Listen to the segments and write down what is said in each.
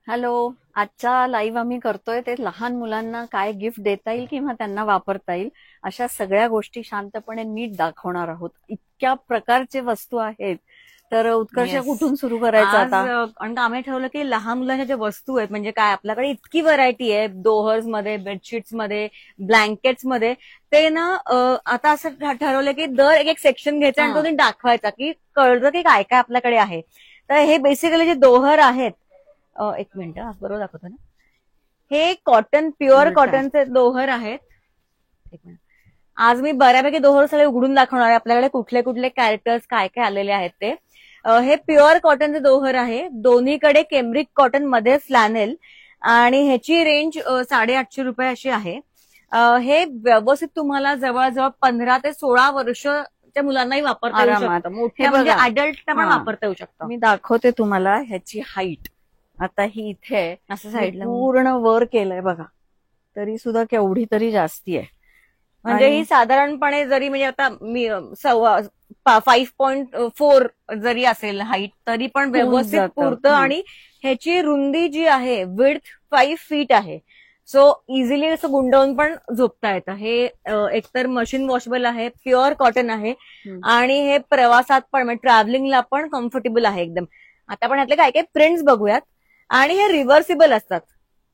Hello. आजच्या live आम्ही करतोय ते लहान मुलांना काय गिफ्ट देता येईल किंवा त्यांना वापरता येईल अशा सगळ्या गोष्टी शांतपणे नीट दाखवणार आहोत. इतक्या प्रकारचे वस्तू आहेत, तर उत्कर्ष येस. कुठून सुरू करायचं आज आता? कारण आम्ही ठरवलं की लहान मुलांच्या ज्या वस्तू आहेत म्हणजे काय आपल्याकडे इतकी व्हरायटी आहे दोहर्स मध्ये, बेडशीट्स मध्ये, ब्लँकेट्स मध्ये. ते ना आता असं ठरवलं की दर एक सेक्शन घ्यायचा आणि तो नीट दाखवायचा की कळतं की काय काय आपल्याकडे आहे. तर हे बेसिकली जे दोहर आहेत, एक मिनिट बरोबर दाखवतो ना, हे कॉटन, प्युअर कॉटनचे दोहर आहेत. एक मिनिट. आज मी बऱ्यापैकी दोहर सगळे उघडून दाखवणार आहे, आपल्याकडे कुठले कुठले कॅरेक्टर्स काय काय आलेले आहेत ते. हे प्युअर कॉटनचे दोहर आहे, दोन्हीकडे केम्ब्रिक कॉटन मध्ये फ्लॅनेल, आणि ह्याची रेंज 850 अशी आहे. हे व्यवस्थित तुम्हाला जवळजवळ 15 ते 16 वर्षच्या मुलांनाही वापरता येऊ आरामात. शकतं, मोठ्या म्हणजे अडल्टना पण वापरता येऊ शकतं. मी दाखवते तुम्हाला ह्याची हाईट. आता ही इथे आहे, असं साईडला पूर्ण वर केलंय बघा, तरी सुद्धा केवढी तरी जास्ती आहे. म्हणजे ही साधारणपणे जरी म्हणजे आता मी 5.4 जरी असेल हाईट तरी पण व्यवस्थित जातं. पुरतं. आणि ह्याची रुंदी जी आहे विड्थ 5 फीट आहे. सो इझिली असं गुंडवून पण झोपता येतं. हे एकतर मशीन वॉशेबल आहे, प्युअर कॉटन आहे, आणि हे प्रवासात पण म्हणजे ट्रॅव्हलिंगला पण कम्फर्टेबल आहे एकदम. आता आपण ह्यातले काय काय प्रिंट्स बघूयात. आणि हे रिव्हर्सिबल असतात,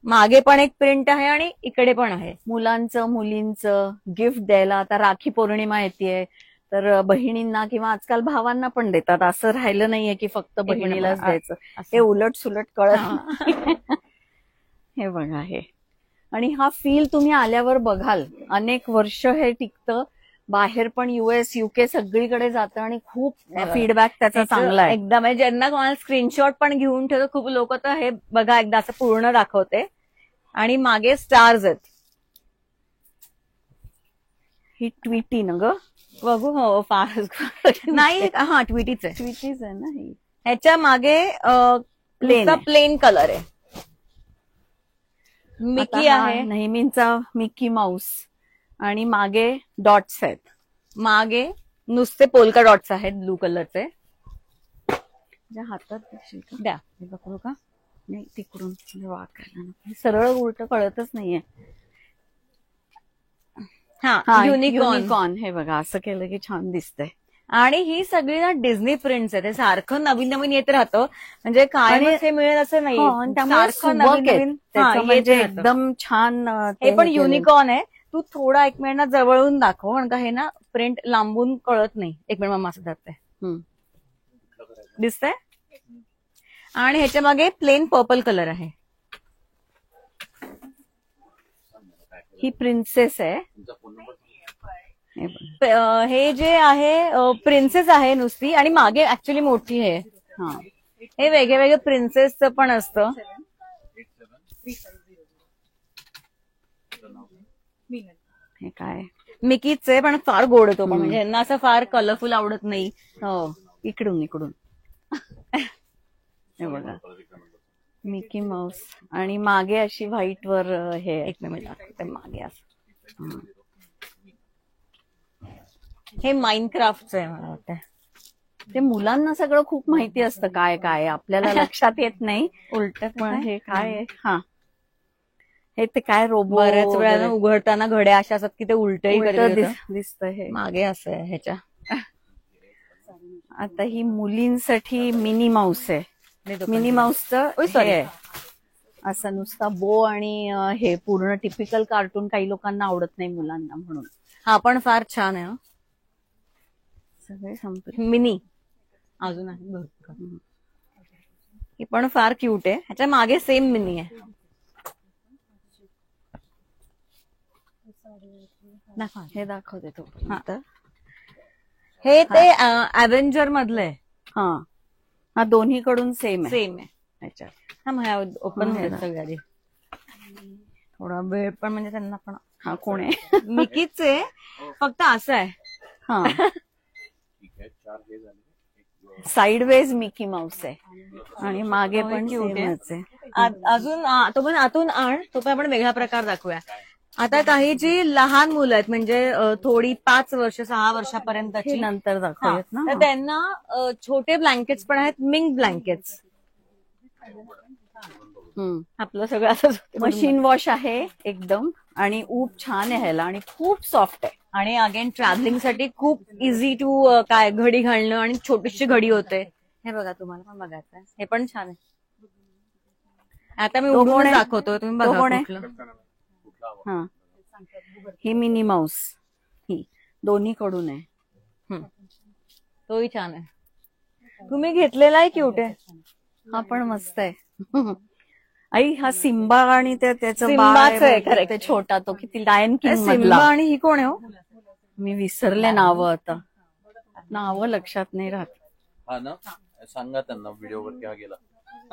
मागे पण एक प्रिंट आहे आणि इकडे पण आहे. मुलांचं मुलींचं गिफ्ट द्यायला आता राखी पौर्णिमा येते, तर बहिणींना किंवा आजकाल भावांना पण देतात. असं राहिलं नाहीये की फक्त बहिणीलाच द्यायचं, हे उलट सुलट कळत नाही. हे बघा हे, आणि हा फील तुम्ही आल्यावर बघाल, अनेक वर्ष हे टिकतं. बाहेर पण US UK सगळीकडे जातं आणि खूप फीडबॅक त्याचा चांगला आहे. एकदा म्हणजे ज्यांना कोणाला स्क्रीनशॉट पण घेऊन ठेवतो खूप लोक, तर हे बघा एकदा असं पूर्ण दाखवते. आणि मागे स्टार्स आहेत. ही ट्विटी ना ग, बघू. हो, फार नाही. हा, ट्विटीच आहे. ट्विटीच आहे ना ही. ह्याच्या मागे प्लेन कलर आहे. मिकी आहे, नेहमीचा मिकी माऊस, आणि मागे डॉट्स आहेत. मागे नुसते पोलका डॉट्स आहेत ब्लू कलरचे. हातात द्या बघू का. नाही, तिकडून वाकायला सरळ उलट कळतच नाहीये. हा, युनिकॉर्न. हे बघा, असं केलं की छान दिसतंय. आणि ही सगळी ना डिझनी प्रिंट्स आहे, ते सारखं नवीन नवीन येत राहतं. म्हणजे काय हे मिळेल असं नाही, सारखं नवीन म्हणजे एकदम छान. हे पण युनिकॉर्न आहे. तू थोडा एक मिनिट ना जवळून दाखव, कारण का हे ना प्रिंट लांबून कळत नाही. एक मिनिट मम्मा असं दाखवते, दिसतंय. आणि ह्याच्या मागे प्लेन पर्पल कलर आहे. ही प्रिन्सेस आहे. हे जे आहे प्रिन्सेस आहे नुसती, आणि मागे ऍक्च्युली मोठी आहे. हे वेगळे वेगळे प्रिन्सेसचं पण असतं. हे काय मिकीच आहे, पण फार गोड येतो. पण म्हणजे यांना असं फार कलरफुल आवडत नाही. हो, इकडून हे बघा, मिकी माऊस, आणि मागे अशी व्हाईट वर हे. एक मिनिट दाखवते मागे असं. हे माइनक्राफ्टचं आहे मला वाटतं. ते मुलांना सगळं खूप माहिती असतं काय काय, आपल्याला लक्षात येत नाही. उलट पण हे काय आहे? हा, हे ते काय रोबो. बऱ्याच वेळा उघडताना घड्या अशा असतात की ते उलटही दिसतं. हे मागे असं आहे ह्याच्या. आता ही मुलींसाठी मिनी माऊस आहे. मिनी माऊसचं आहे असं नुसता बो, आणि हे पूर्ण टिपिकल कार्टून काही लोकांना आवडत नाही मुलांना, म्हणून हा पण फार छान आहे. सगळे संपले. मिनी अजून आहे, ही पण फार क्यूट आहे. ह्याच्या मागे सेम मिनी आहे. हे दाखवते तो. हे ते अव्हेंजर मधलं आहे. हा, दोन्हीकडून सेम आहे. ओपन होईल सगळ्या. थोडा वेळ पण म्हणजे त्यांना पण. हा, कोण आहे? मिकीच आहे, फक्त असं आहे. हा, साइड वेज मिकी माऊस आहे, आणि मागे पण सेमच आहे. अजून तो पण आतून आण, तो पण आपण वेगळा प्रकार दाखवूया. आता काही जी लहान मुलं आहेत म्हणजे थोडी 5 वर्ष 6 वर्षापर्यंतची, नंतर दाखवूयात ना, तर त्यांना छोटे ब्लँकेट्स पण आहेत, मिंक ब्लँकेट्स. आपलं सगळं असंच होतं. मशीन वॉश आहे एकदम, आणि ऊब छान आहे ह्याला, आणि खूप सॉफ्ट आहे. आणि अगेन ट्रॅव्हलिंग साठी खूप इझी टू काय घडी घालणं, आणि छोटीशी घडी होते. हे बघा, तुम्हाला पण बघायचं आहे. हे पण छान आहे. आता मी तो कोण उडून आहे? दाखवतो, तुम्ही तो बघा कोण आहे? कुठलं. हा, ही मिनी माऊस, ही दोन्हीकडून आहे. तोही छान आहे. तुम्ही घेतलेला आहे, क्यूट आहे. हा पण मस्त आहे. आई, हा सिम्बा आणि त्याचं सिम्बाच आहे, बाळ correct. ते छोटा, तो किती लायन किंग सिम्बा मधला. आणि ही कोण आहे हो? मी विसरले नावं, आता नावं लक्षात नाही राहत. हा ना, सांगा त्यांना व्हिडिओवरती हा गेला.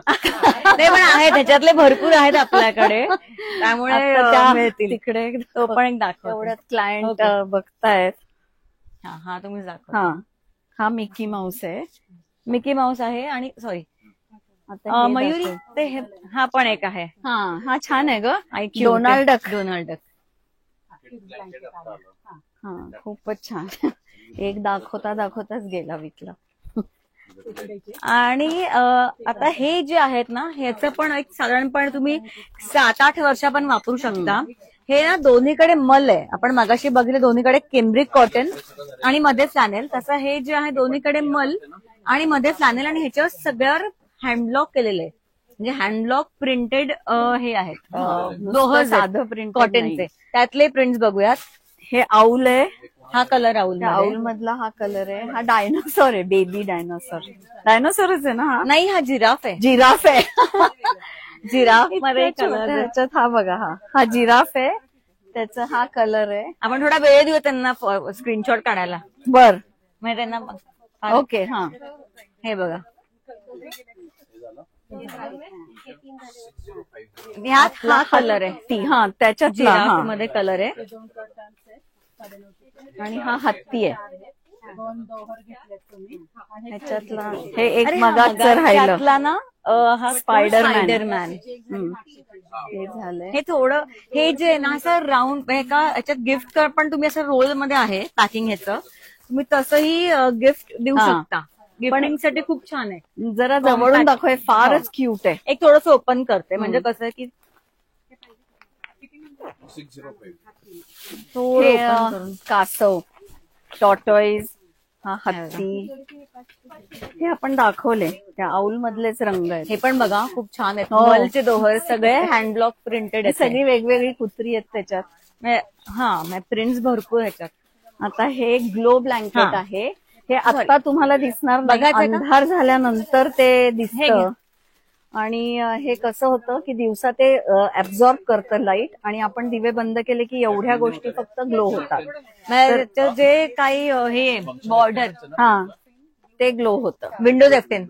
ते पण आहे, त्याच्यातले भरपूर आहेत आपल्याकडे, त्यामुळे आता त्या मिळतील. तिकडे तो पण एक दाखव. एवढ्यात क्लायंट Okay. बघतायत. हा तुम्ही दाखव. हा मिकी माऊस आहे. मिकी माऊस आहे, आणि सॉरी आता हे मयुरी, दाखव. ते हा पण एक आहे. हा छान आहे ग. cute डोनाल्ड आहे. डक. Donald duck. हा, खूपच छान. एक दाखवताच गेला विकला. आणि आता हे जे आहेत ना, ह्याचं पण एक साधारणपणे तुम्ही 7-8 वर्ष पण वापरू शकता. हे ना दोन्हीकडे मल आहे. आपण मगाशी बघितले दोन्हीकडे केम्ब्रिक कॉटन आणि मध्ये फ्लॅनेल. तसं हे जे आहे दोन्हीकडे मल आणि मध्ये फ्लॅनेल, आणि ह्याच्यावर सगळ्यावर हँडब्लॉक केलेले आहे. म्हणजे हँडब्लॉक प्रिंटेड हे आहेत, लोह साधं प्रिंट कॉटनचे. त्यातले प्रिंट्स बघूयात. हे आऊल आहे. हा कलर आऊल आऊल मधला हा कलर आहे. हा डायनोसॉर आहे, बेबी डायनोसॉर. डायनोसॉरच आहे ना हा? नाही, हा जिराफ आहे. जिराफ आहे. जिराफ मध्ये इतक्या छोट्या कलर. ह्याच्यात हा बघा, हा जिराफ आहे. त्याचा हा कलर आहे. आपण थोडा वेळ देऊ त्यांना स्क्रीनशॉट काढायला, बर, म्हणजे त्यांना. ओके. हा, हे बघा, ह्यात हा कलर आहे. हा त्याच्यात जिराफ मध्ये कलर आहे. आणि हा हत्ती आहे. ह्याच्यातला हे एक मगाचं राहिलं त्यातला ना हा स्पायडरमॅन. स्पायडरमॅन. हे झालंय. हे थोडं, हे जे ना असं राऊंड हे का याच्यात गिफ्ट पण तुम्ही असं रोल मध्ये आहे पॅकिंग, ह्याचं तुम्ही तसंही गिफ्ट देऊ हा. शकता. गिफ्टिंग साठी खूप छान आहे. जरा जवळून दाखव, फारच क्यूट आहे. एक थोडस ओपन करते, म्हणजे कसं आहे की 605. थोडं हे open करून. कासव, टॉटॉईज, हा हत्ती, हे आपण दाखवले. त्या आऊल मधलेच रंग आहेत. हे पण बघा, खूप छान आहेत. हो. मलचे दोहर सगळे हँडब्लॉक प्रिंटेड हे आहेत. सगळी वेगवेगळी कुत्री आहेत त्याच्यात. हा, प्रिंट्स भरपूर ह्याच्यात. आता हे ग्लो ब्लँकेट हा. आहे. हे आता तुम्हाला दिसणार नाही, बघायचंय का? अंधार झाल्यानंतर ते हे दिसतं. घ्या. आणि हे कसं होतं की दिवसा ते ऍब्झॉर्ब करतं लाईट, आणि आपण दिवे बंद केले की एवढ्या गोष्टी फक्त ग्लो होतात. त्याचं जे काही हे बॉर्डर, हा, ते ग्लो होतं. विंडोज F10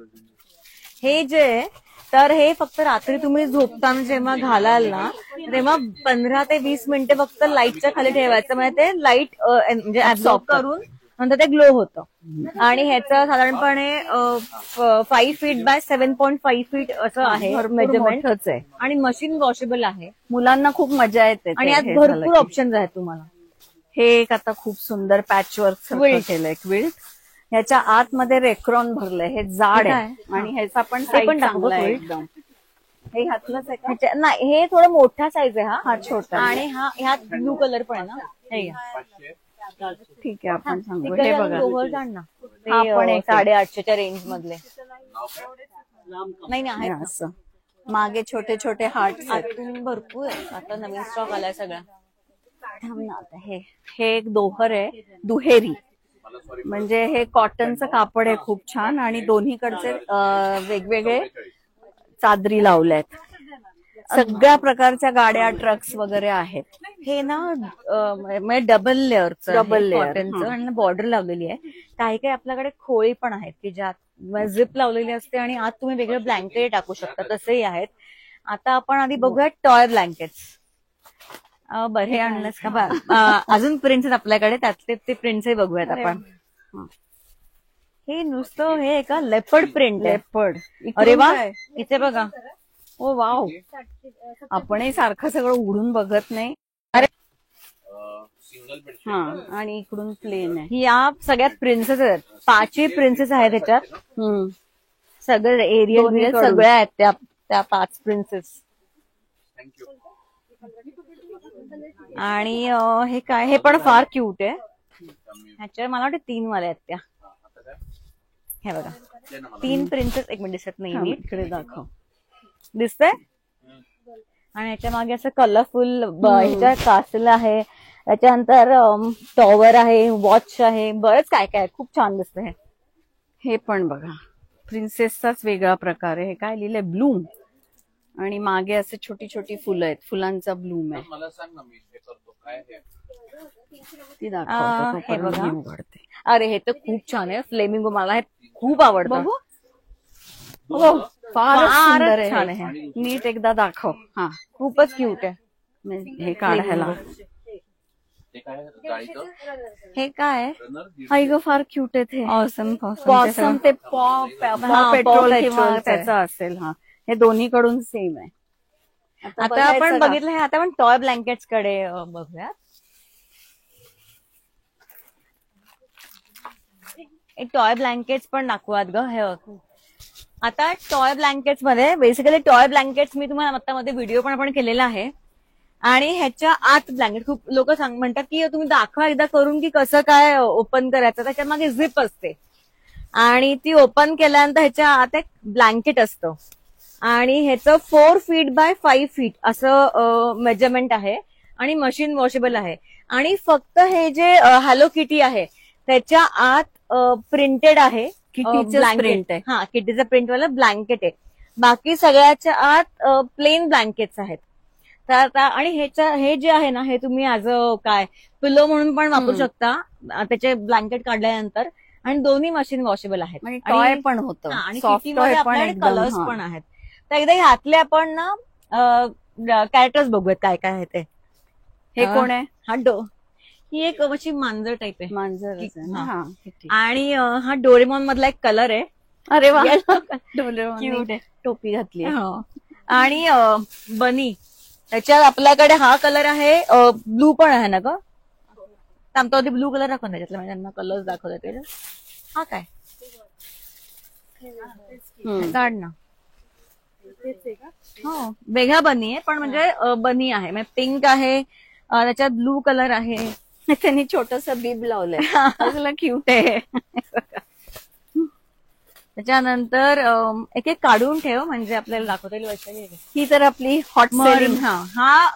हे जे आहे, तर हे फक्त रात्री तुम्ही झोपताना जेव्हा घालाल ना, तेव्हा 15 ते 20 मिनिटे फक्त लाईटच्या खाली ठेवायचं, म्हणजे ते लाईट म्हणजे ऍब्झॉर्ब करून नंतर ते ग्लो होतं. आणि ह्याचं साधारणपणे 5 फीट बाय 7.5 फीट असं आहे मेजरमेंट, आहे. आणि मशीन वॉशेबल आहे. मुलांना खूप मजा येते. आणि ते यात हे भरपूर झालं की. ऑप्शन्स आहेत तुम्हाला. हे एक आता खूप सुंदर पॅचवर्क Quilt. केलंय, क्विल्ट. ह्याच्या आतमध्ये रेक्रॉन भरलंय. हे जाड हे आहे, काय? आणि ह्याचा पण हे पण size दाखव चांगला आहे quilt. एकदम. हे घातलंच आहे का? नाही, हे थोडं मोठा साईज आहे हा छोटा आहे. आणि ह्यात ब्लू कलर पण आहे ना. हे घ्या. ठीक आहे, आपण सांगू. तिकडे हे जाऊन बघा, लोवर जाण ना. ते, हा पण एक 850च्या रेंज मधले. नाही हे आहे. असं मागे छोटे छोटे हार्ट. आतून भरपूर आहे. आता नवीन स्टॉक आलाय सगळा. हे एक दोहर आहे, दुहेरी. म्हणजे हे कॉटनचं कापड आहे, खूप छान, आणि दोन्हीकडचे वेगवेगळे चादरी लावल्यात. सगळ्या प्रकारच्या गाड्या, ट्रक्स वगैरे आहेत. हे ना म्हणजे डबल लेअरचं, Double layer, कॉटनचं, हा. आणि बॉर्डर लावलेली आहे. काही काही आपल्याकडे खोळी पण आहेत की ज्यात झिप लावलेली असते, आणि आत तुम्ही वेगळे ब्लँकेट टाकू शकता, तसेही आहेत. आता आपण आधी बघूया टॉय ब्लँकेट्स. बरं, हे आणलंस का? अजून प्रिंट्स आहेत आपल्याकडे, त्यातले ते प्रिंट्सही बघूयात आपण. हे नुसतं हे आहे का लेपर्ड प्रिंट आहे. लेपर्ड. अरे वा, इथे बघा. ओ वाव, आपणही सारखं सगळं उघडून बघत नाही. Single bedsheet. हा, आणि इकडून प्लेन आहे. या सगळ्यात प्रिन्सेस आहेत, 5 प्रिन्सेस आहेत ह्याच्यात. सगळे एरियल दोन्हीकडून. सगळ्या आहेत त्या त्या 5 प्रिन्सेस. थँक्यू. आणि हे काय, हे पण फार क्यूट आहे. ह्याच्यावर मला वाटतं 3 वाल्या आहेत त्या. आता काय हे बघा दे ना मला. 3 प्रिन्सेस. एक मिनिट दिसत नाही हा, नीट. इकडे दाखव. दिसतंय. आणि ह्याच्या मागे असं कलरफुल ह्याच्या कासल आहे. त्याच्यानंतर टॉवर आहे, वॉच आहे, बरंच काय काय खूप छान दिसतंय हे. हे पण बघा प्रिन्सेसचाच वेगळा प्रकार आहे. हे काय लिहिलंय, ब्लूम. आणि मागे असे छोटी छोटी फुलं आहेत, फुलांचा ब्लूम आहे. मला सांग ना, मी हे करतो काय हे. ती दाखवते, हे तोपर्यंत बघा. मी उघडते. अरे हे तर खूप छान आहे. फ्लेमिंगो मला हे खूप आवडतं. बघू. हो, फारच सुंदर फारच छान आहे. आहे. नीट एकदा दाखव. हा, खूपच क्यूट आहे. हे काढायला. ते काय गाडीचं हे काय आहे? रनर आई ग, फार क्यूट आहे ते. ऑसम पॉसम ते पॉ पेट्रोल किंवा त्याचं असेल. हा, हे दोन्हीकडून सेम आहे. आता बघायचं आपण का? बघितलं हे. आता आपण टॉय ब्लँकेट्स कडे बघूया. एक टॉय ब्लँकेट्स पण दाखवूयात ग. हे बघ. आता टॉय ब्लँकेट्स मध्ये बेसिकली टॉय ब्लँकेट्स मी तुम्हाला आता मध्ये व्हिडिओ पण आपण केलेला आहे. आणि ह्याच्या आत ब्लँकेट खूप लोक म्हणतात की तुम्ही दाखवा एकदा करून की कसं काय ओपन करायचं. त्याच्या मागे झिप असते आणि ती ओपन केल्यानंतर ह्याच्या आत एक ब्लँकेट असतं. आणि ह्याचं 4 फीट बाय 5 फीट असं मेजरमेंट आहे. आणि मशीन वॉशेबल आहे. आणि फक्त हे जे हॅलो किटी आहे त्याच्या आत प्रिंटेड आहे. किटीचं प्रिंट आहे. हा, किटीचं प्रिंट वाला ब्लँकेट आहे. बाकी सगळ्याच्या आत प्लेन ब्लँकेट्स आहेत. तर आणि हे जे आहे ना, हे तुम्ही ऍज काय पिलो म्हणून पण वापरू शकता त्याचे ब्लँकेट काढल्यानंतर. आणि दोन्ही मशीन वॉशेबल आहेत. म्हणजे टॉय पण होतं, आणि सॉफ्ट किटीमध्ये टॉय पण आपल्याकडे एकदम. कलर्स हा. पण आहेत. तर एकदा ह्यातले आपण ना कॅरेक्टर्स बघूयात काय काय आहे ते. हे कोण आहे? हा ही एक अशी मांजर टाईप आहे. मांजर असेल ना? हा, किती. आणि हा डोरेमॉन मधला एक कलर आहे. अरे वा, क्यूट आहे. टोपी घातली. आणि बनी, त्याच्यात आपल्याकडे हा कलर आहे. ब्लू पण आहे ना ग. आमचा ब्लू कलर दाखवून त्याच्यातला म्हणजे त्यांना कलर्स दाखवतात. हा काय काढ ना. हो, वेगळा बनी आहे पण म्हणजे बनी आहे. म्हणजे पिंक आहे, त्याच्यात ब्लू कलर आहे. त्यांनी छोटस बीब लावलंय. असलं क्यूट आहे. त्याच्यानंतर एक एक काढून ठेव म्हणजे आपल्याला दाखवता येईल. वैशाली ही तर आपली हॉट सेलिंग. हा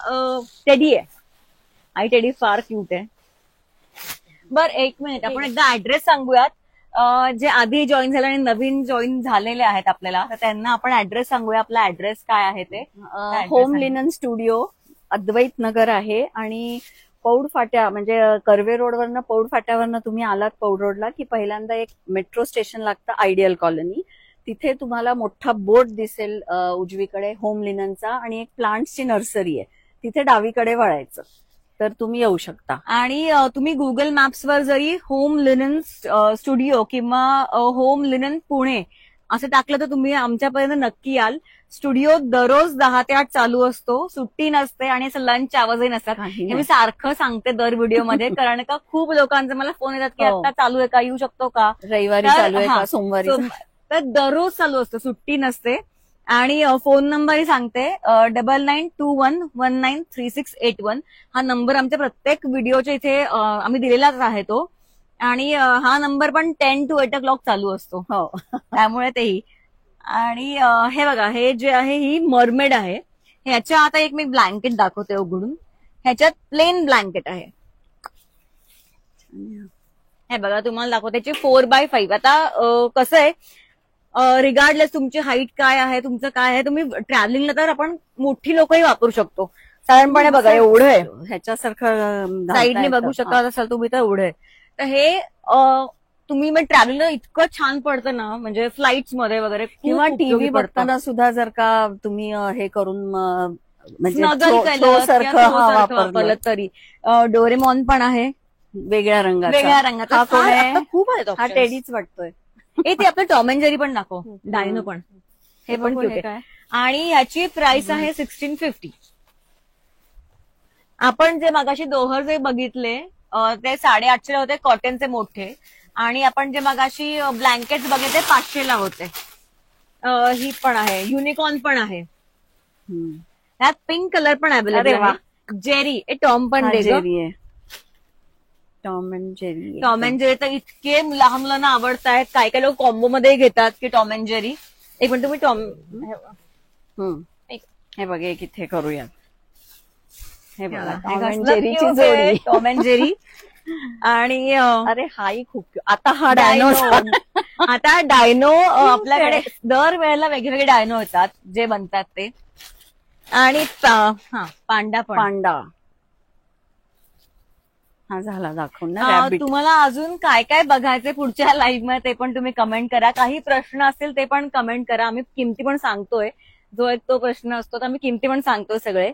टेडी आहे. आई टेडी फार क्यूट आहे. बर एक मिनिट, आपण एकदा ऍड्रेस सांगूयात. जे आधी जॉईन झाले आणि नवीन जॉईन झालेले आहेत आपल्याला, तर त्यांना आपण ऍड्रेस सांगूया. आपला ऍड्रेस काय आहे ते. होम लिनन स्टुडिओ अद्वैत नगर आहे. आणि पौड फाट्या म्हणजे कर्वे रोडवरनं पौड फाट्यावरनं तुम्ही आलात पौड रोडला की पहिल्यांदा एक मेट्रो स्टेशन लागतं, आयडियल कॉलनी. तिथे तुम्हाला मोठा बोर्ड दिसेल उजवीकडे होम लिननचा. आणि एक प्लांट्सची नर्सरी आहे. तिथे डावीकडे वळायचं तर तुम्ही येऊ शकता. आणि तुम्ही गुगल मॅप्सवर जरी होम लिनन स्टुडिओ किंवा होम लिनन पुणे असं टाकलं तर तुम्ही आमच्यापर्यंत नक्की याल. स्टुडिओ दररोज 10 ते 8 चालू असतो, सुट्टी नसते आणि असं लंच आवाजही नसतात. हे मी सारखं सांगते दर व्हिडिओमध्ये, कारण का खूप लोकांचे मला फोन येतात की आता चालू आहे का, येऊ शकतो का, रविवारी चालू आहे का, सोमवारी. तर दररोज चालू असतं, सुट्टी नसते. आणि फोन नंबरही सांगते 9921193681. हा नंबर आमच्या प्रत्येक व्हिडिओच्या इथे आम्ही दिलेलाच आहे तो. आणि हा नंबर पण 10 to 8 o'clock चालू असतो. हो, त्यामुळे तेही. आणि हे बघा, हे जे आहे ही मरमेड आहे. ह्याच्या आता एक मी ब्लँकेट दाखवते उघडून. ह्याच्यात प्लेन ब्लँकेट आहे. हे बघा तुम्हाला दाखवते. त्याची 4x5. आता कसं आहे, रिगार्डलेस तुमची हाईट काय आहे, तुमचं काय आहे, तुम्ही ट्रॅव्हलिंगला तर आपण मोठी लोकही वापरू शकतो. साधारणपणे बघा एवढं आहे. ह्याच्यासारखं साईडने बघू शकता असाल तुम्ही तर एवढं आहे. तर हे तुम्ही मग ट्रॅव्हलिंगला इतकं छान पडतं ना, म्हणजे फ्लाईट्स मध्ये वगैरे किंवा टीव्ही बघताना सुद्धा जर का तुम्ही हे करून म्हणजे वापरलं तरी. डोरेमॉन पण आहे वेगळ्या रंगाचा. खूप आहे. हा टेडीच वाटतोय. ते आपलं टॉम अँड जेरी पण दाखव. डायनो पण, हे पण क्यूट आहे. आणि ह्याची प्राइस आहे 1650. आपण जे मगाशी दोहर जे बघितले ते 850 होते, कॉटनचे मोठे. आणि आपण जे मगाशी ब्लँकेट्स बघितले 500 होते. ही पण आहे, युनिकॉर्न पण आहे, हम्म. त्यात पिंक कलर पण अवेलेबल अरे वा. आहे. जेरी हे टॉम पण हा दे ग. जेरी आहे, Tom and Jerry. Tom and Jerry तर इतके लहान मुलांना आवडतायत, काय काय लोक कॉम्बो मध्ये घेतात की टॉम अँड जेरी. एक मिनिट, तुम्ही टॉम हे बघ एक इथे करूया. हे बघा हे टॉम अँड कसलं जेरीची cute आहे, जोडी. Tom and Jerry. आणि अरे हाही खूप cute. आता हा डायनो. आता डायनो आपल्याकडे दर वेळेला वेगवेगळे डायनो येतात जे बनतात ते. आणि पांडा पण. पांडा हा झाला दाखवून ना रॅबिट. तुम्हाला अजून काय काय बघायचे पुढच्या लाईव्ह मध्ये ते पण तुम्ही कमेंट करा. काही प्रश्न असतील ते पण कमेंट करा. आम्ही किमती पण सांगतोय, जो एक तो प्रश्न असतो तर आम्ही किमती पण सांगतोय सगळे.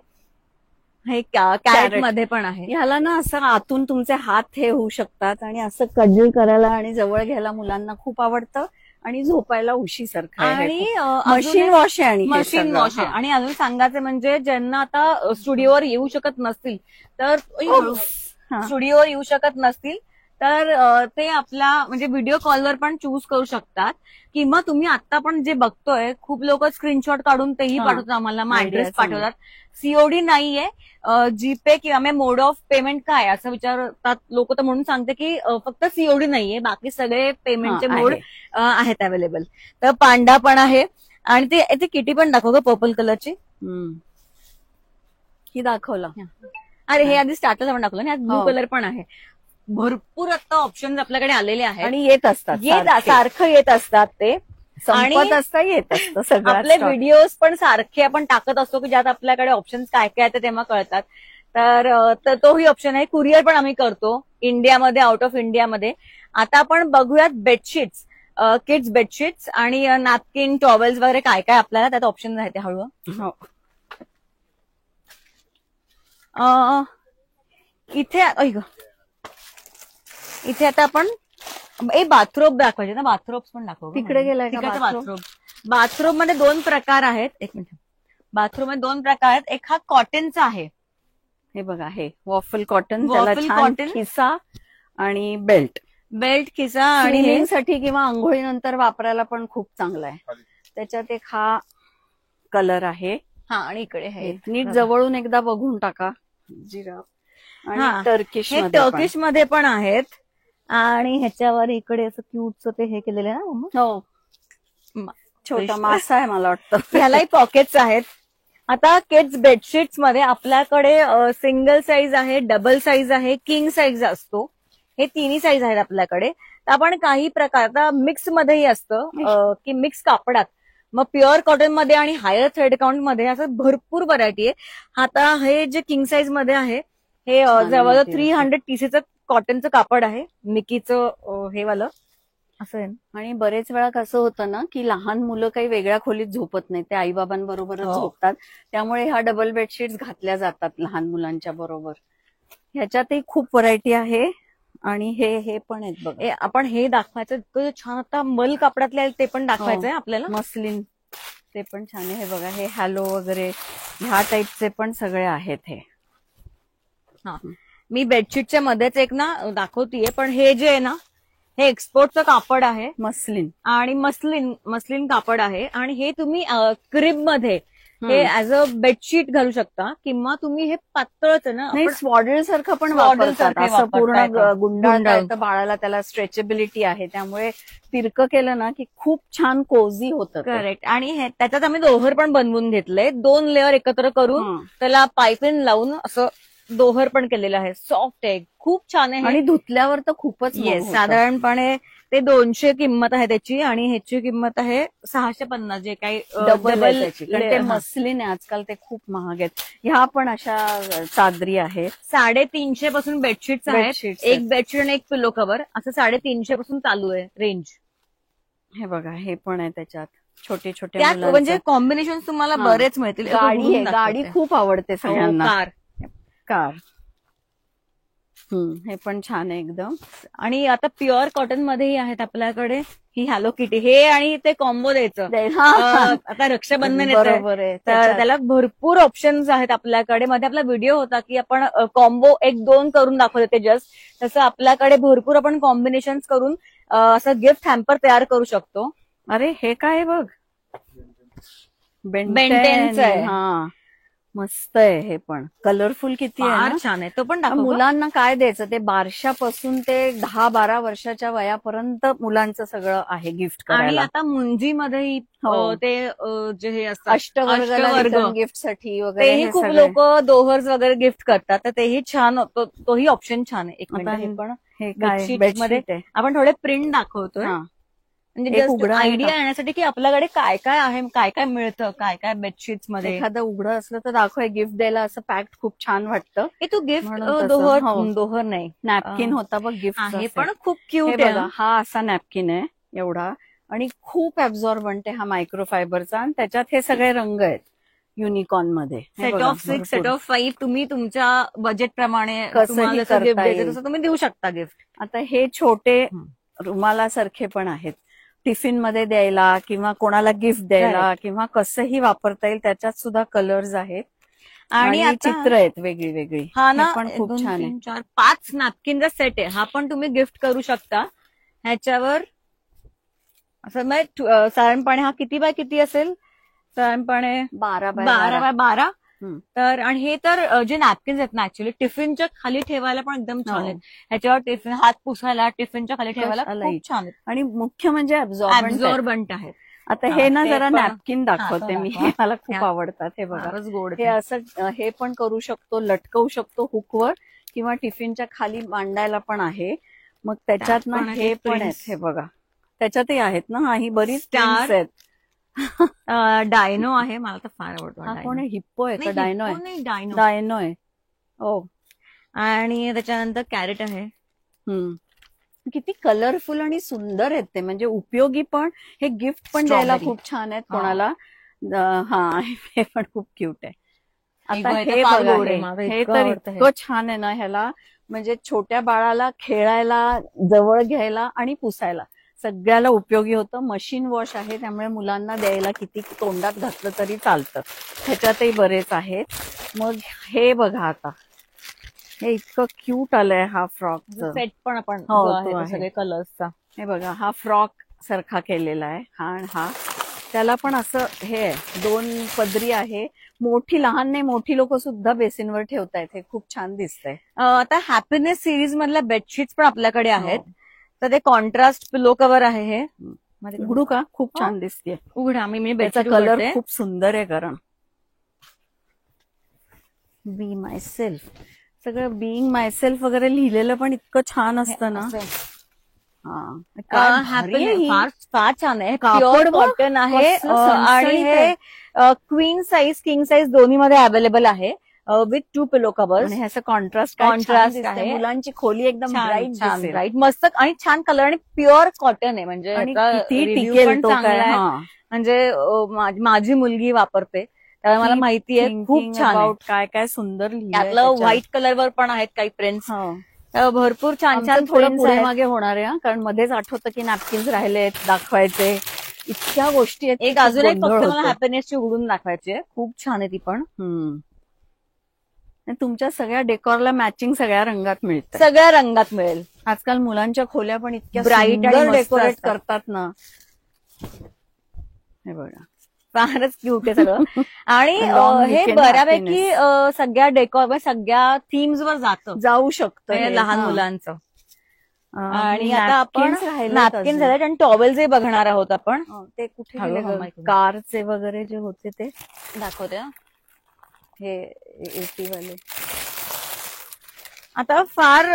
हे कॅरेट मध्ये पण आहे. ह्याला ना असं आतून तुमचे हात हे होऊ शकतात आणि असं कडल करायला आणि जवळ घ्यायला मुलांना खूप आवडतं आणि झोपायला उशीसारखं आहे. आणि मशीन वॉश आहे आणि हे मशीन सगळं. वॉश आहे. हा. आणि अजून सांगायचं म्हणजे ज्यांना आता स्टुडिओवर येऊ शकत नसतील तर हा. स्टुडिओवर येऊ शकत नसतील तर ते आपला म्हणजे व्हिडिओ कॉलवर पण चूज करू शकतात. किंवा तुम्ही आता पण जे बघतोय खूप लोक स्क्रीनशॉट काढून तेही हा. पाठवतात आम्हाला, मग Idea ऍड्रेस चांगली. पाठवतात. सीओडी नाहीये, जीपे किंवा मग मोड ऑफ पेमेंट काय असं विचारतात लोक, तर म्हणून सांगते की फक्त सीओडी नाहीये, बाकी सगळे पेमेंटचे हा, मोड आहे. आहेत अवेलेबल. तर पांडा पण आहे. आणि ते किटी पण दाखव ग पर्पल कलरची. ही दाखवला. अरे हे आधी स्टार्टरला पण दाखवलं ना, ब्लू हो. कलर पण आहे. भरपूर आता ऑप्शन आपल्याकडे आलेले आहेत आणि येत असतात सारखं येत असतात ते. संपत आणि असता येत असतं सगळं. आपले व्हिडिओज पण सारखे आपण टाकत असतो की ज्यात आपल्याकडे ऑप्शन्स काय काय आहेत ते तेव्हा कळतात. तर तोही ऑप्शन आहे. कुरिअर पण आम्ही करतो इंडियामध्ये, आउट ऑफ इंडियामध्ये. आता आपण बघूयात बेडशीट्स, किड्स बेडशीट्स आणि नॅपकिन, टॉवेल्स वगैरे काय काय आपल्याला त्यात ऑप्शन आहेत हळूहळू. इथे आता आपण बाथरोब दाखवायचे ना, बाथरोब पण दाखव. तिकडे गेलाय का बाथरोब? बाथरोब मध्ये दोन प्रकार आहेत. एक मिनिट, बाथरूम मध्ये दोन प्रकार आहेत. एक हा कॉटनचा आहे, हे बघा, हे वॉफल कॉटन. वॉफल त्याला छान कॉटन. खिसा आणि बेल्ट खिसा आणि हे साठी किंवा आंघोळीनंतर वापरायला पण खूप चांगला आहे. त्याच्यात एक हा कलर आहे. आणि इकडे हे नीट जवळून एकदा बघून टाका. जिराफ आणि टर्किश मध्ये पण आहेत. आणि ह्याच्यावर इकडे असं क्यूटचं ते हे केलेलं आहे ना. हो, छोटा मासा आहे मला वाटतं. ह्यालाही पॉकेट्स आहेत. आता किड्स बेडशीट्स मध्ये आपल्याकडे सिंगल साईज आहे, डबल साईज आहे, किंग साईज असतो. हे तिन्ही साईज आहेत आपल्याकडे. तर आपण काही प्रकार आता मिक्स मध्येही असतं की मिक्स कापडात, मग प्युअर कॉटन मध्ये आणि हायर थ्रेड काउंट मध्ये असं भरपूर व्हरायटी आहे. आता हे जे किंग साईज मध्ये आहे हे जवळजवळ 300 पीसेचं कॉटनचं कापड आहे, मिकीचं हे वालं असं आहे. आणि बरेच वेळा कसं होतं ना की लहान मुलं काही वेगळ्या खोलीत झोपत नाही, ते आईबाबांबरोबरच झोपतात. त्यामुळे ह्या डबल बेडशीट्स घातल्या जातात लहान मुलांच्या बरोबर. ह्याच्यातही खूप व्हरायटी आहे. आणि हे पण आहेत बघा. आपण हे दाखवायचं इतकं छान. आता मल कापडातले ते पण दाखवायचं आहे आपल्याला. मस्लिन ते पण छान आहे. हे बघा, हे हॅलो वगैरे ह्या टाईपचे पण सगळे आहेत. हे मी बेडशीटच्या मध्येच एक ना दाखवतीये, पण हे जे आहे ना हे एक्सपोर्टचं कापड आहे, मस्लिन. आणि मस्लिन कापड आहे. आणि हे तुम्ही क्रिब मध्ये हे ऍज अ बेडशीट घालू शकता, किंवा तुम्ही हे पातळच आहे ना, स्वॉडल सारखं पण वापरतात. असं पूर्ण गुंडाळता येतं बाळाला, त्याला स्ट्रेचेबिलिटी आहे. त्यामुळे तिरकं केलं ना की खूप छान कोझी होतं. करेक्ट. आणि त्याच्यात आम्ही दोहर पण बनवून घेतलंय, 2 लेअर एकत्र करून त्याला पायपिन लावून असं दोहर पण केलेलं आहे. सॉफ्ट आहे, खूप छान आहे. आणि धुतल्यावर तर खूपच साधारणपणे ते 200 किंमत आहे त्याची, आणि ह्याची किंमत आहे 650, जे काही डबल. ते मस्लिन आहे, आजकाल ते खूप महाग आहेत. ह्या पण अशा चादरी आहेत. 350 पासून बेडशीट्स आहेत. एक बेडशीट आणि एक पिलो कव्हर असं 350 पासून चालू आहे रेंज. हे बघा, हे पण आहे त्याच्यात छोटे छोटे. म्हणजे कॉम्बिनेशन तुम्हाला बरेच मिळतील. गाडी खूप आवडते सगळ्यांना. कार. हे पण छान आहे एकदम. आणि आता प्युअर कॉटन मध्येही आहेत आपल्याकडे ही हॅलो किटी. हे आणि ते कॉम्बो द्यायचं. आता रक्षाबंधन येतं, तर त्याला भरपूर ऑप्शन्स आहेत आपल्याकडे. मध्ये आपला व्हिडिओ होता की आपण कॉम्बो 1-2 करून दाखवत होते जस्ट, तसं आपल्याकडे भरपूर आपण कॉम्बिनेशन करून असं गिफ्ट हॅम्पर तयार करू शकतो. अरे हे काय बघ, बेंटेनचं आहे. हा मस्त आहे हे पण कलरफुल किती आहे फार ना. छान आहे. तो पण दाखव गं. मुलांना काय द्यायचं ते बारशापासून ते 10-12 वर्षाच्या वयापर्यंत मुलांचं सगळं आहे गिफ्ट आणि करायला. आता मुंजीमध्येही हो. ते जे हे असतात अष्टवर्ग गिफ्ट साठी वगैरे तेही हे खूप सगळे. लोक दोहर्स वगैरे गिफ्ट करतात, तर तेही छान तोही ऑप्शन छान आहे. एक आता मिनिट, हे पण हे काय बेडशीट बेडशीट मध्ये आहे. आपण थोडे प्रिंट दाखवतोय, हा. म्हणजे एक जस्ट उघडं आहे आयडिया का? येण्यासाठी की आपल्याकडे काय काय आहे, काय काय मिळतं, काय काय बेडशीट्स मध्ये. एखादं उघडं असलं तर दाखव. गिफ्ट द्यायला असं पॅक्ट खूप छान वाटतं. हे तू गिफ्ट म्हणून तसं. दोहर हो. दोहर नाही, नॅपकिन होता बघ गिफ्ट आहे पण खूप हे क्यूट बघा. आहे. हा असा नॅपकिन आहे एवढा आणि खूप ऍब्झॉर्बंट आहे हा मायक्रोफायबरचा आणि त्याच्यात हे सगळे रंग आहेत युनिकॉर्न मध्ये. हे सेट बघा, ऑफ 6, सेट भरपूर. ऑफ 5 तुम्ही तुमच्या बजेट प्रमाणे कसंही तुम्हाला जसं करता गिफ्ट द्यायचं येईल. तसं तुम्ही देऊ शकता गिफ्ट. आता हे छोटे रुमालासारखे पण आहेत टिफिन मध्ये द्यायला किंवा कोणाला गिफ्ट द्यायला किंवा कसंही वापरता येईल. त्याच्यात सुद्धा कलर्स आहेत आणि आता चित्र आहेत वेगळी वेगळी. हा ना, हे पण खूप 2, छान आहे. 3, 4, 5 नॅपकिनचा सेट आहे. हा पण तुम्ही गिफ्ट करू शकता. ह्याच्यावर असं साधारणपणे हा किती बाय किती असेल, साधारणपणे 12 बाय 12. तर आणि हे तर जे नॅपकिन्स आहेत ना, ऍक्च्युली टिफिनच्या खाली ठेवायला पण एकदम छान आहेत. ह्याच्यावर टिफिन हात पुसायला, टिफिनच्या खाली ठेवायला खूप छान आहेत. आणि मुख्य म्हणजे ऍब्झॉर्बंट आहेत. आता हे ना ते जरा पण- नॅपकिन दाखवते मी. दाखवा. मला खूप ह्या- आवडतात. हे बघा, फारच गोड हे आहेत. असं हे पण करू शकतो, लटकवू शकतो हुकवर किंवा टिफिनच्या खाली मांडायला पण आहे. मग त्याच्यात ना पण हे आहेत पण आहेत. prints. हे बघा त्याच्यातही आहेत ना. हा ही बरीच Star. prints आहेत. डायनो आहे, मला तर फार आवडतो हा डायनो. कोण आहे? हिप्पो आहे का नाही, डायनो हिप्पो आहे? नाही, डायनो. डायनो आहे. ओ आणि त्याच्यानंतर कॅरेट आहे. किती कलरफुल आणि सुंदर आहेत ते. म्हणजे उपयोगी पण, हे गिफ्ट पण द्यायला Strawberry. खूप छान आहेत हा. कोणाला. हा हे पण खूप क्यूट आहे. आता हे हे फार बघा, गोड आहे. मला हे इतकं तर आवडतं हे. इतकं छान आहे ना. ह्याला म्हणजे छोट्या बाळाला खेळायला, जवळ घ्यायला आणि पुसायला सगळ्याला उपयोगी होतं. मशीन वॉश आहे त्यामुळे मुलांना द्यायला किती तोंडात घातलं तरी चालतं. ह्याच्यातही बरेच आहेत. मग हे बघा, आता हे इतकं क्यूट आलंय हा फ्रॉकचं सेट पण आपण हो, जो तो आहे तो आहे. सगळे कलर्सचा. हे बघा, हा फ्रॉक सारखा केलेला आहे. हा त्याला पण असं हे आहे, 2 पदरी आहे. मोठी, लहान नाही, मोठी लोक सुद्धा बेसिनवर ठेवतायत. हे खूप छान दिसतंय. आता हॅपीनेस सिरीज मधल्या बेडशीट्स पण आपल्याकडे आहेत. हो. तर ते कॉन्ट्रास्ट पिलो कव्हर आहे. हे उघडू का? खूप छान हो. दिसते. उघडा, मी त्याचा बेडशीट कलर उघडते. खूप सुंदर आहे. कारण बी माय सेल्फ, सगळं बीइंग माय सेल्फ वगैरे लिहिलेलं पण इतकं छान असतं ना. फार छान आहे. कापड प्युअर बघ, कॉटन आहे. कसलं आणि सणसणीत हे क्वीन साईज, किंग साईज दोन्ही मध्ये अवेलेबल आहे. With 2 pillow covers. आणि ह्याचं कॉन्ट्रास्ट Contrast आहे. मुलांची खोली एकदम ब्राईट छान दिसेल. ब्राईट, मस्त आणि छान कलर आणि प्युअर कॉटन आहे. म्हणजे आणि ह्याचा किती review टिकेल पण तो चांगला काय. आहे. हा. म्हणजे माझी मुलगी वापरते त्यामुळे मला माहिती आहे. खूप छान आहे. काय काय सुंदर लिहिलंय यातलं त्याच्यात. व्हाईट कलरवर पण आहेत काही प्रिंट्स. हो. भरपूर छान आमचं छान थोडं prints पुढे आहेत. मागे होणार आहे कारण मध्येच आठवतं की नॅपकिन्स राहिलेत दाखवायचे. इतक्या गोष्टी आहेत. एक अजून एक गोंधळ फक्त मला होतो. हॅपीनेसची उघडून दाखवायची आहे. खूप छान आहे ती पण. आणि तुमच्या सगळ्या डेकॉरला मॅचिंग सगळ्या रंगात मिळतं. सगळ्या रंगात मिळेल. आजकाल मुलांच्या खोल्या पण इतक्या Bright आणि मस्त डेकोरेट असतात. करतात ना. हे बघा, फारच क्यूट आहे सगळं. आणि Long हे weekend बऱ्यापैकी सगळ्या डेकोर, सगळ्या थीम्स वर जाऊ शकतं हे. लहान हा. मुलांचं. आणि napkins आता आपण राहिलेत नॅपकिन अजून. झालेत आणि टॉवेल्सही बघणार आहोत आपण. ते कुठे हळू गेले हळू ग? mic वर. कारचे वगैरे जे होते ते दाखवते हा. हे 80 वाले. आता फार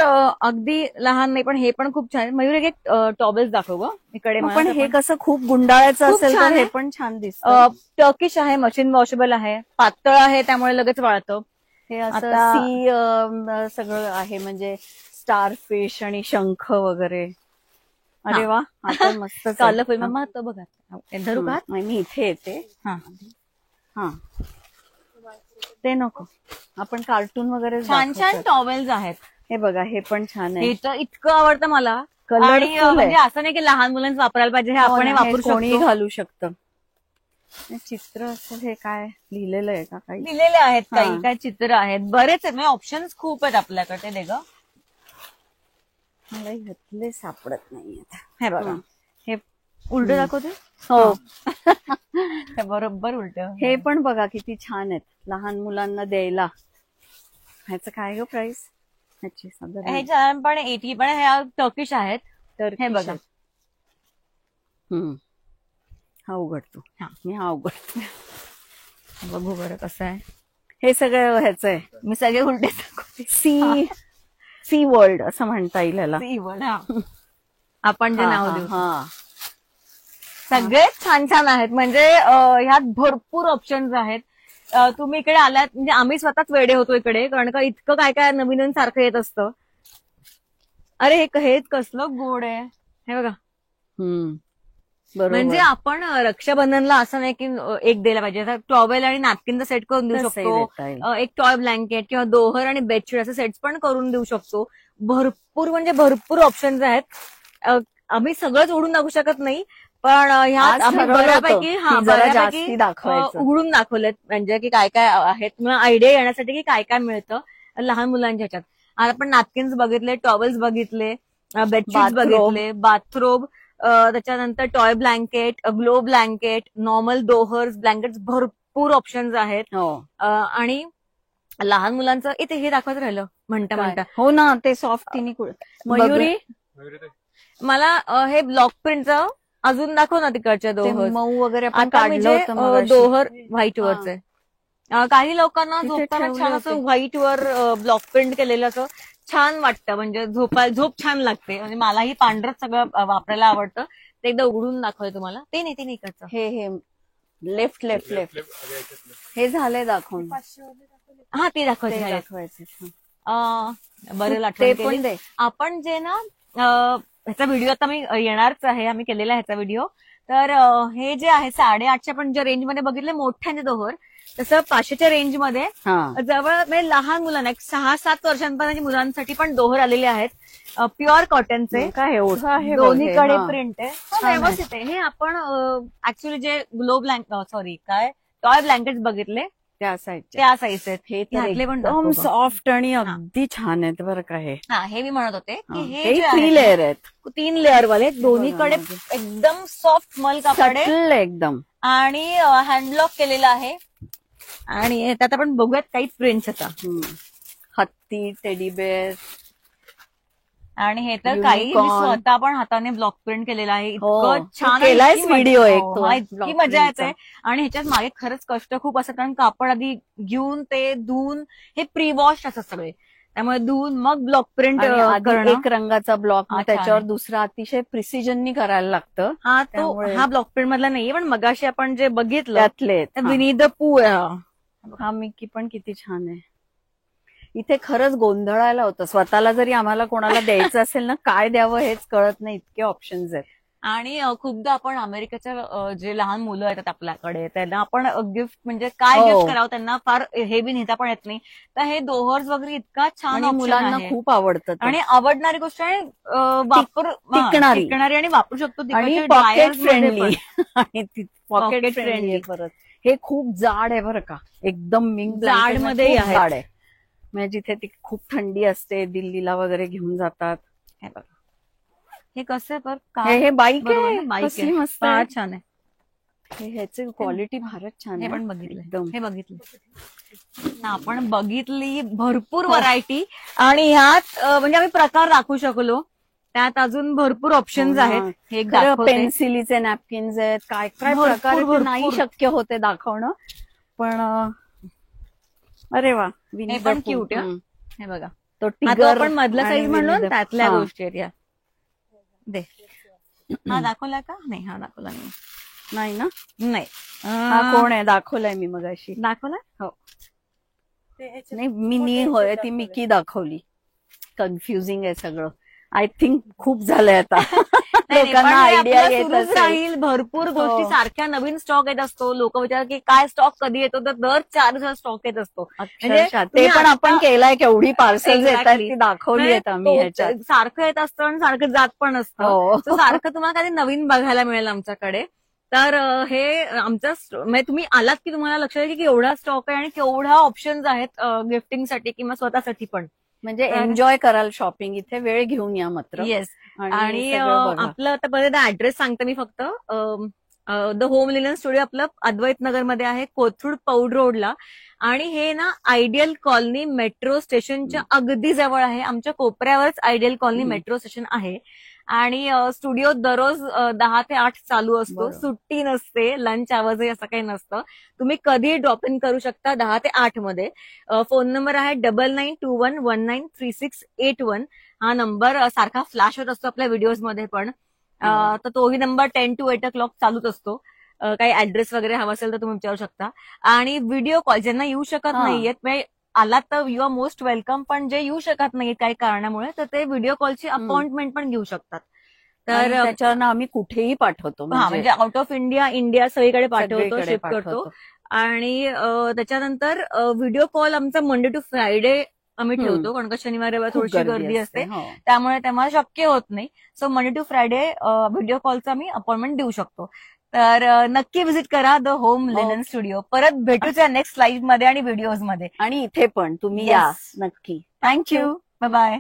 अगदी लहान नाही पण हे पण खूप छान आहे. मयूर एक टॉवेल्स दाखव ग इकडे. पण हे कसं खूप गुंडाळायचं खूप असेल छान तर हे आहे. पण छान दिसतं. टर्किश आहे, मशीन वॉशेबल आहे, पातळ आहे त्यामुळे लगेच वाळतं. हे असं आता- सगळं आहे म्हणजे स्टारफिश आणि शंख वगैरे. अरे वा, आता मस्त कलरफुल. मम्मा तो बघा, धरू का? मी इथे येते. हा, ते नको, आपण कार्टून वगैरे छान छान टॉवेल्स आहेत. हे बघा, हे पण छान आहे. हे तर इतकं आवडतं मला. Colourful आणि आहे. म्हणजे असं नाही की लहान मुलांचं वापरायला पाहिजे, हे आपण वापरू कोणी शकतो. घालू शकतं. चित्र असं हे काय लिहिलेलं आहे का काही? दिलेले आहेत काही हा. काय चित्र आहेत, बरेच आहेत, म्हणजे ऑप्शन्स खूप आहेत आपल्याकडे. दे ग, मला ह्यातले सापडत नाही आता. हे बघा. हे उलट दाखवते हो. बरोबर उलट. हे पण बघा किती छान आहेत लहान मुलांना द्यायला. ह्याचं काय ग प्राइस? ह्याची साधारण हे छान पण 80 पण ह्या टर्किश आहेत. हे बघा. हा उघडतो. हा. मी हा उघडतो. बघू बरं कसं आहे. हे सगळं ह्याचं आहे. मी सगळे उलटे दाखवते. सी वर्ल्ड असं म्हणता येईल ह्याला. आपण जे हा, नाव हा, देऊ हा. सगळेच छान छान आहेत. म्हणजे ह्यात भरपूर ऑप्शन्स आहेत. तुम्ही इकडे आलात म्हणजे आम्ही स्वतःच वेडे होतो इकडे, कारण का इतकं काय काय नवीन नवीन सारखं येत असतं. अरे हेच कसलं गोड आहे. हे बघा. बरोबर. म्हणजे आपण रक्षाबंधनला असं नाही की एक द्यायला पाहिजे. आता टॉवेल आणि नॅपकिनचा सेट करून देऊ तसंही देता शकतो. येईल. एक टॉय ब्लँकेट किंवा दोहर आणि बेडशीट असे सेट्स पण करून देऊ शकतो. भरपूर म्हणजे भरपूर ऑप्शन्स आहेत. आम्ही सगळंच उडून दाखवू शकत नाही, पण ह्यात आज आम्ही ठरवलं होतं बऱ्यापैकी की जरा जास्ती दाखवायचं. उघडून दाखवलेत, म्हणजे की काय काय आहेत. मला आयडिया येण्यासाठी की काय काय मिळतं लहान मुलांच्या ह्याच्यात. आता आपण नॅपकिन्स बघितले, टॉवेल्स बघितले, बेडशीट्स बघितले, बाथरोब, त्याच्यानंतर toy blanket, glow blanket, normal दोहर्स ब्लँकेट, भरपूर ऑप्शन्स आहेत. हो. आणि लहान मुलांचं इथे हे दाखवत राहिलं म्हणता म्हणता. हो ना, ते सॉफ्ट तिने मयुरी मला हे ब्लॉक प्रिंटचं अजून दाखव ना तिकडच्या ते दोहर. मऊ वगैरे आपण आता काढलं म्हणजे होतं मगाशी. दोहर व्हाईट वरच काही लोकांना तिथे झोपताना ठेवले छान असं होते. व्हाईट वर ब्लॉक प्रिंट केलेलं असं छान वाटतं. म्हणजे झोप छान लागते. म्हणजे मलाही पांढरच सगळं वापरायला आवडतं. ते एकदा उघडून दाखवय तुम्हाला. ते नाही इकडचं. हे लेफ्ट लेफ्ट लेफ्ट हे झालंय दाखवून. हा ते दाखवायचं ते आहे. दाखवायचं. बरेल ते आठवण पण केली. दे. आपण जे ना ह्याचा व्हिडिओ आता मी येणारच आहे, आम्ही केलेला आहे ह्याचा व्हिडिओ. तर हे जे आहे 850 पण ज्या रेंजमध्ये बघितले मोठ्याने दोहर, तसं 500च्या रेंजमध्ये जवळ म्हणजे लहान मुलांना 6-7 वर्षांपर्यंत मुलांसाठी पण दोहर आलेले आहेत. प्युअर कॉटनचे. काय एवढं आहे दोन्हीकडे प्रिंट आहे. व्यवस्थित आहे. हे आपण ऍक्च्युली जे टॉय ब्लँकेट बघितले त्या साईडचे त्या साईज आहेत. हे ह्यातले पण एकदम दाखव. सॉफ्ट आणि अगदी छान आहेत बरं का हे. हा हे मी म्हणत होते की हे हे जे 3 आहेत लेअर आहेत. 3 लेअर वाले दोन्हीकडे एकदम सॉफ्ट मल कापड आहे सटल एकदम. आणि हँडलॉक केलेलं आहे. आणि त्यात आपण बघूयात काही प्रिंट्स आता. हत्ती, टेडी बेअर आणि हे तर काही मी स्वतः पण हाताने ब्लॉक प्रिंट केलेलं आहे. इतकं छान केलाय इतकी व्हिडिओ मजा- एक हो, तो मला इतकी block मजा printचा. येते. आणि ह्याच्यात मागे खरंच कष्ट खूप असतात, कारण कापड आधी घेऊन ते धुवून हे प्री वॉश असतात सगळे. त्यामुळे धुवून मग ब्लॉक प्रिंट करणं. एक रंगाचा ब्लॉक अच्छा, त्याच्यावर आहे. दुसरा अतिशय प्रिसिजननी करायला लागतं. हा त्यामुळे- हा ब्लॉक प्रिंट मधला नाहीये, पण मगाशी आपण जे बघितलं त्यातले विनी द पू हा मिकी पण किती छान आहे. इथे खरंच गोंधळायला होतं. स्वतःला जरी आम्हाला कोणाला द्यायचं असेल ना, काय द्यावं हेच कळत नाही, इतके ऑप्शन्स आहेत. आणि खूपदा आपण अमेरिकेच्या जे लहान मुलं येतात आपल्याकडे त्यांना आपण गिफ्ट म्हणजे काय हो. गिफ्ट करावं, त्यांना फार हेवी नेता पण येत नाही. तर हे दोहर्स वगैरे इतका छान आणि option मुलांना आहे. खूप आवडतं ते. आणि आवडणारी गोष्ट आहे. टिकणारी आणि वापरू शकतो आणि तिकडच्या पॉकेट dryers मध्ये फ्रेंडली पण. आणि पॉकेट Pocket फ्रेंडली friendly. परत. हे खूप जाड आहे बरं का, एकदम मिंग जाड मध्येही आहे. जाड आहे. म्हणजे जिथे ती खूप थंडी असते, दिल्लीला वगैरे घेऊन जातात. हे बघा, हे कसं आहे बरं हे बाईक बरोबर आहे, ना, बाईक कसली आहे. मस्त फार आहे. छान आहे. ह्याची क्वालिटी फारच छान हे आहे. पण बघितलं, एकदम. हे बघितलं आपण बघितली भरपूर व्हरायटी. आणि ह्यात म्हणजे आम्ही प्रकार दाखवू शकलो. त्यात अजून भरपूर ऑप्शन्स आहेत. हे एक दाखवते. पेन्सिलीचे नॅपकिन्स आहेत, काय काय भरपूर, प्रकार आहेत, ते भरपूर. नाही शक्य होते दाखवणं. पण अरे वा, हे पण क्यूट आहे. हे बघा, तो आता टिगर आपण मधला आणि साईज म्हणलो विनी द- त्यातल्या हा. गोष्टी आहेत या. दे, हा दाखवला का? नाही, हा दाखवला नाही. नाही ना, नाही, हा कोण आहे? दाखवलाय मी मगाशी. दाखवला. हो, नाही मी होय, ती मिकी दाखवली. कन्फ्युजिंग आहे सगळं. आय थिंक खूप झालंय आता. लोकांना आयडिया येत सुरूच असेल. राहील. भरपूर गोष्टी हो. सारख्या नवीन स्टॉक येत असतो. लोक विचारतात की काय स्टॉक कधी येतो, तर दर 4 दिवस स्टॉक येत असतो. अक्षरशः. ते तुम्ही पण आपण आता- केलाय, केवढी पार्सल्स येतात Exactly. ती दाखवली आहेत आम्ही तो ह्याच्यात. सारखं येत असतं आणि सारखं जात पण असतं. हो. So सारखं तुम्हाला काही नवीन बघायला मिळेल आमच्याकडे. तर हे आमचा म्हणजे तुम्ही आलात की तुम्हाला लक्षात येईल की एवढा स्टॉक आहे आणि केवढा ऑप्शन्स आहेत गिफ्टिंगसाठी किंवा स्वतःसाठी पण. म्हणजे एन्जॉय कराल शॉपिंग, इथे वेळ घेऊन या मात्र. येस. आणि सगळं बघा. आपलं आता बघा ऍड्रेस सांगते मी फक्त. द होम लिनन स्टुडिओ आपलं अद्वैत नगरमध्ये आहे, कोथरूड पौड रोडला. आणि हे ना आयडियल कॉलनी मेट्रो स्टेशनच्या अगदी जवळ आहे. आमच्या कोपऱ्यावरच आयडियल कॉलनी मेट्रो स्टेशन आहे. आणि स्टुडिओ दररोज 10 ते 8 चालू असतो. बरोबर. सुट्टी नसते, लंच आवर्सही असं काही नसतं. तुम्ही कधी ड्रॉप इन करू शकता 10 ते 8 मध्ये. फोन नंबर आहे 9921193681. हा नंबर सारखा फ्लॅश होत असतो आपल्या व्हिडिओजमध्ये पण. तर तोही नंबर 10 to 8 o'clock चालूच असतो. काही ऍड्रेस वगैरे हवा असेल तर तुम्ही विचारू शकता. आणि व्हिडिओ कॉल ज्यांना येऊ शकत नाहीयेत, म्हणजे आलात तर यू आर मोस्ट वेलकम, पण जे येऊ शकत नाहीत काही कारणामुळे, तर ते व्हिडिओ कॉलची अपॉइंटमेंट पण घेऊ शकतात. तर तर त्याच्यानं आम्ही कुठेही पाठवतो. म्हणजे आउट ऑफ इंडिया सगळीकडे पाठवतो, सगळीकडे शिप करतो. पाठवतो. आणि त्याच्यानंतर व्हिडिओ कॉल आमचा मंडे टू फ्रायडे आम्ही ठेवतो, कारण का शनिवार रविवार खूप थोडीशी गर्दी असते. हो. त्यामुळे तेव्हा शक्य होत नाही. So Monday to Friday video कॉलचा आम्ही अपॉइंटमेंट देऊ शकतो. तर नक्की व्हिजिट करा द होम लिनन स्टुडिओ. परत भेटूच्या नेक्स्ट लाईव्ह मध्ये आणि व्हिडिओज मध्ये. आणि इथे पण तुम्ही Yes. या नक्की. थँक्यू. Bye bye.